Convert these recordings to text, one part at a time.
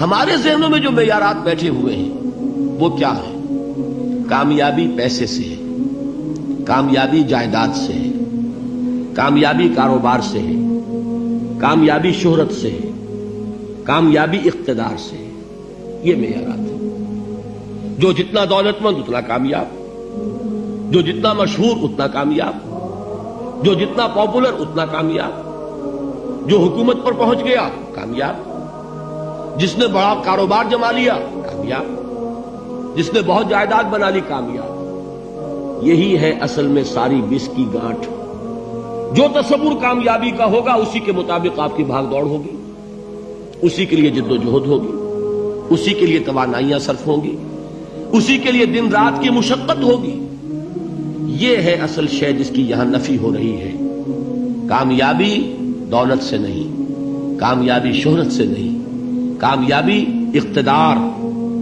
ہمارے ذہنوں میں جو معیارات بیٹھے ہوئے ہیں وہ کیا ہے؟ کامیابی پیسے سے ہے، کامیابی جائیداد سے ہے، کامیابی کاروبار سے ہے، کامیابی شہرت سے ہے، کامیابی اقتدار سے ہے. یہ معیارات ہیں. جو جتنا دولت مند اتنا کامیاب، جو جتنا مشہور اتنا کامیاب، جو جتنا پاپولر اتنا کامیاب، جو حکومت پر پہنچ گیا کامیاب، جس نے بڑا کاروبار جما لیا کامیاب، جس نے بہت جائیداد بنا لی کامیاب. یہی ہے اصل میں ساری بس کی گانٹھ. جو تصور کامیابی کا ہوگا اسی کے مطابق آپ کی بھاگ دوڑ ہوگی، اسی کے لیے جد و جہد ہوگی، اسی کے لیے توانائیاں صرف ہوں گی، اسی کے لیے دن رات کی مشقت ہوگی. یہ ہے اصل شے جس کی یہاں نفی ہو رہی ہے. کامیابی دولت سے نہیں، کامیابی شہرت سے نہیں، کامیابی اقتدار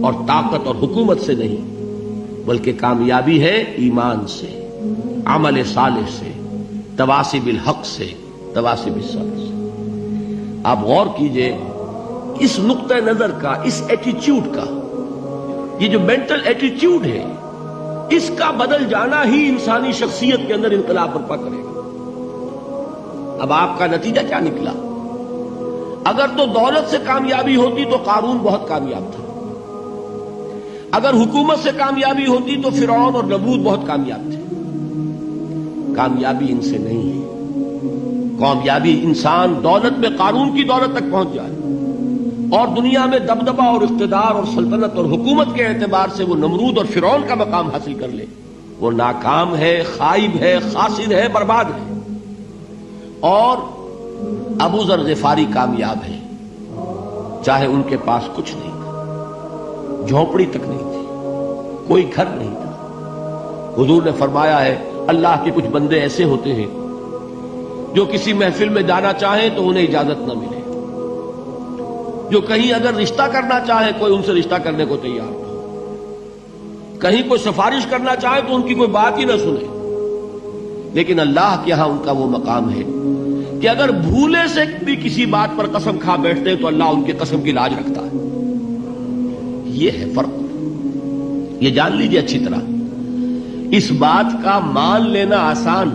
اور طاقت اور حکومت سے نہیں، بلکہ کامیابی ہے ایمان سے، عمل صالح سے، تواصی بالحق سے، تواصی بالصبر سے. آپ غور کیجئے اس نقطہ نظر کا، اس ایٹیچیوڈ کا، یہ جو مینٹل ایٹیچیوڈ ہے اس کا بدل جانا ہی انسانی شخصیت کے اندر انقلاب برپا کرے گا. اب آپ کا نتیجہ کیا نکلا؟ اگر تو دولت سے کامیابی ہوتی تو قارون بہت کامیاب تھا، اگر حکومت سے کامیابی ہوتی تو فرعون اور نمرود بہت کامیاب تھے. کامیابی ان سے نہیں ہے. کامیابی انسان دولت میں قارون کی دولت تک پہنچ جائے اور دنیا میں دبدبہ اور اقتدار اور سلطنت اور حکومت کے اعتبار سے وہ نمرود اور فرعون کا مقام حاصل کر لے، وہ ناکام ہے، خائب ہے، خاسر ہے، برباد ہے. اور ابو ذر غفاری کامیاب ہے، چاہے ان کے پاس کچھ نہیں تھا، جھونپڑی تک نہیں تھی، کوئی گھر نہیں تھا. حضور نے فرمایا ہے اللہ کے کچھ بندے ایسے ہوتے ہیں جو کسی محفل میں جانا چاہیں تو انہیں اجازت نہ ملے، جو کہیں اگر رشتہ کرنا چاہے کوئی ان سے رشتہ کرنے کو تیار نہ، کہیں کوئی سفارش کرنا چاہے تو ان کی کوئی بات ہی نہ سنے. لیکن اللہ کے ہاں ان کا وہ مقام ہے کہ اگر بھولے سے بھی کسی بات پر قسم کھا بیٹھتے ہیں تو اللہ ان کے قسم کی لاج رکھتا ہے. یہ ہے فرق. یہ جان لیجیے اچھی طرح. اس بات کا مان لینا آسان،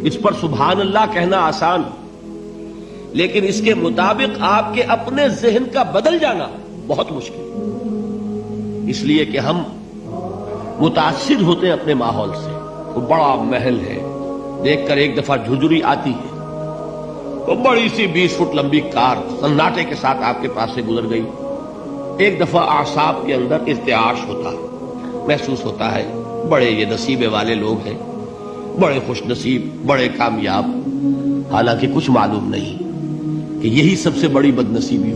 اس پر سبحان اللہ کہنا آسان، لیکن اس کے مطابق آپ کے اپنے ذہن کا بدل جانا بہت مشکل. اس لیے کہ ہم متاثر ہوتے ہیں اپنے ماحول سے. وہ بڑا محل ہے، دیکھ کر ایک دفعہ جھجری آتی ہے، وہ بڑی سی 20 فٹ لمبی کار سناٹے کے ساتھ آپ کے پاس سے گزر گئی. ایک دفعہ اعصاب کے اندر ارتعاش ہوتا ہے، محسوس ہوتا ہے بڑے یہ نصیبے والے لوگ ہیں، بڑے خوش نصیب، بڑے کامیاب. حالانکہ کچھ معلوم نہیں کہ یہی سب سے بڑی بد نصیبی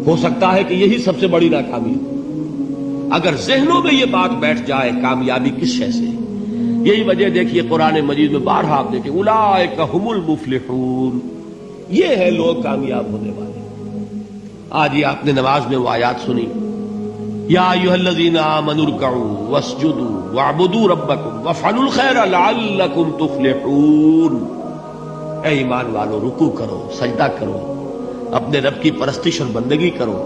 ہو سکتا ہے کہ یہی سب سے بڑی ناکامی ہو. اگر ذہنوں میں یہ بات بیٹھ جائے کامیابی کس شے سے. یہی وجہ دیکھیے قرآن مجید میں بارہا آپ دیکھیں اولئک ھم المفلحون، یہ ہے لوگ کامیاب ہونے والے. آج یہ آپ نے نماز میں وہ آیات سنی، یا ایھا الذین آمنوا ارکعوا واسجدوا واعبدوا ربکم وافعلوا الخیر لعلکم تفلحون. اے ایمان والو، رکوع کرو، سجدہ کرو، اپنے رب کی پرستش اور بندگی کرو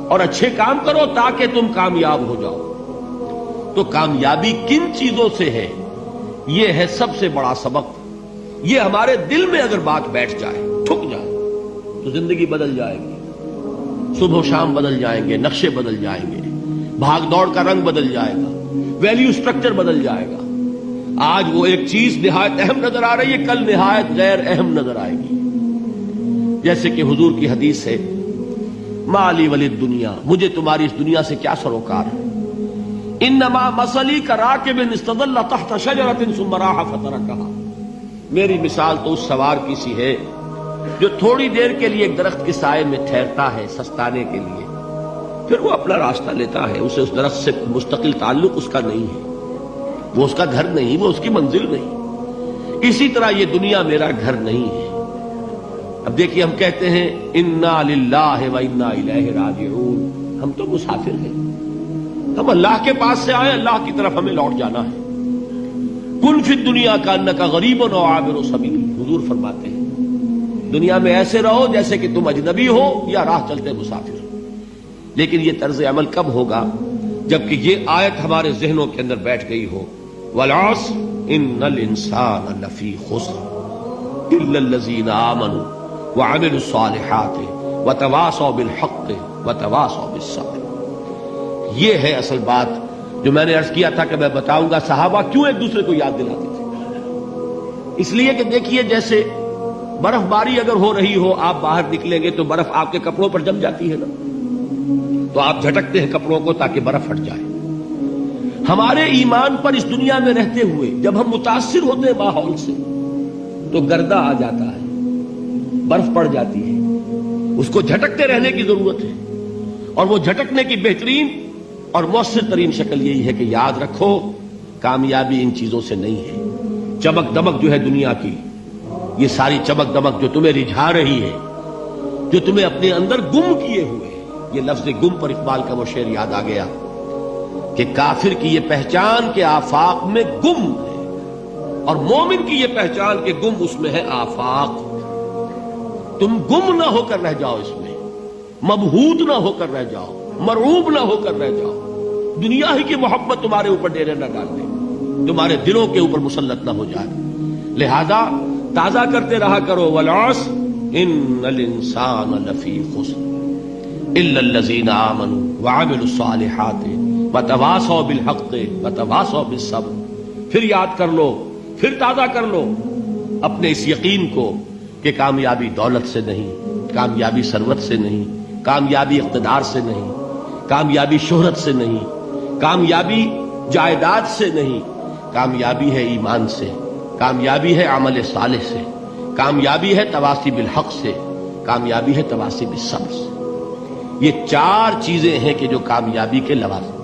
اور اچھے کام کرو تاکہ تم کامیاب ہو جاؤ. تو کامیابی کن چیزوں سے ہے؟ یہ ہے سب سے بڑا سبق. یہ ہمارے دل میں اگر بات بیٹھ جائے، ٹھک جائے، تو زندگی بدل جائے گی. صبح و شام بدل جائیں گے، نقشے بدل جائیں گے، بھاگ دوڑ کا رنگ بدل جائے گا، ویلیو سٹرکچر بدل جائے گا. آج وہ ایک چیز نہایت اہم نظر آ رہی ہے، کل نہایت غیر اہم نظر آئے گی. جیسے کہ حضور کی حدیث ہے، مالی ولی دنیا، مجھے تمہاری اس دنیا سے کیا سروکار ہے. انما مثلی کراکب استظل تحت شجرۃ ثم راح فترکھا. میری مثال تو اس سوار کی سی ہے جو تھوڑی دیر کے لیے ایک درخت کے سائے میں ٹھہرتا ہے سستانے کے لیے، پھر وہ اپنا راستہ لیتا ہے. اسے اس درخت سے مستقل تعلق اس کا نہیں ہے، وہ اس کا گھر نہیں، وہ اس کی منزل نہیں. اسی طرح یہ دنیا میرا گھر نہیں ہے. اب دیکھیے ہم کہتے ہیں انا للہ و انا الیہ راجعون، ہم تو مسافر ہیں، ہم اللہ کے پاس سے آئے، اللہ کی طرف ہمیں لوٹ جانا ہے. کن فی الدنیا کانک غریب و عابر سبیل. حضور فرماتے ہیں دنیا میں ایسے رہو جیسے کہ تم اجنبی ہو یا راہ چلتے مسافر. لیکن یہ طرز عمل کب ہوگا؟ جبکہ یہ آیت ہمارے ذہنوں کے اندر بیٹھ گئی ہو، والعصر ان الانسان لفی خسر الا الذین آمنوا وعملوا الصالحات وتواصوا بالحق وتواصوا بالصبر۔ یہ ہے اصل بات جو میں نے عرض کیا تھا کہ میں بتاؤں گا صحابہ کیوں ایک دوسرے کو یاد دلاتے تھے۔ اس لیے کہ دیکھیے جیسے برف باری اگر ہو رہی ہو، آپ باہر نکلیں گے تو برف آپ کے کپڑوں پر جم جاتی ہے نا، تو آپ جھٹکتے ہیں کپڑوں کو تاکہ برف ہٹ جائے۔ ہمارے ایمان پر اس دنیا میں رہتے ہوئے جب ہم متاثر ہوتے ہیں ماحول سے تو گردہ آ جاتا ہے، برف پڑ جاتی ہے، اس کو جھٹکتے رہنے کی ضرورت ہے، اور وہ جھٹکنے کی بہترین اور مؤثر ترین شکل یہی ہے کہ یاد رکھو کامیابی ان چیزوں سے نہیں ہے۔ چمک دمک جو ہے دنیا کی، یہ ساری چمک دمک جو تمہیں رجھا رہی ہے، جو تمہیں اپنے اندر گم کیے ہوئے، یہ لفظ گم پر اقبال کا وہ شعر یاد آ گیا کہ کافر کی یہ پہچان کے آفاق میں گم ہے، اور مومن کی یہ پہچان کے گم اس میں ہے آفاق۔ تم گم نہ ہو کر رہ جاؤ، اس میں مبہوت نہ ہو کر رہ جاؤ، مرعوب نہ ہو کر رہ جاؤ، دنیا ہی کی محبت تمہارے اوپر ڈیرے نہ ڈال دے، تمہارے دلوں کے اوپر مسلط نہ ہو جائے۔ لہذا تازہ کرتے رہا کرو، والعصر ان الانسان لفی خسر الا الذین آمنوا وعملوا الصالحات وتواصوا بالحق وتواصوا بالصبر۔ پھر یاد کر لو، پھر تازہ کر لو اپنے اس یقین کو کہ کامیابی دولت سے نہیں، کامیابی ثروت سے نہیں، کامیابی اقتدار سے نہیں، کامیابی شہرت سے نہیں، کامیابی جائیداد سے نہیں، کامیابی ہے ایمان سے، کامیابی ہے عمل صالح سے، کامیابی ہے تواصی بالحق سے، کامیابی ہے تواصی بالصبر سے۔ یہ چار چیزیں ہیں کہ جو کامیابی کے لوازم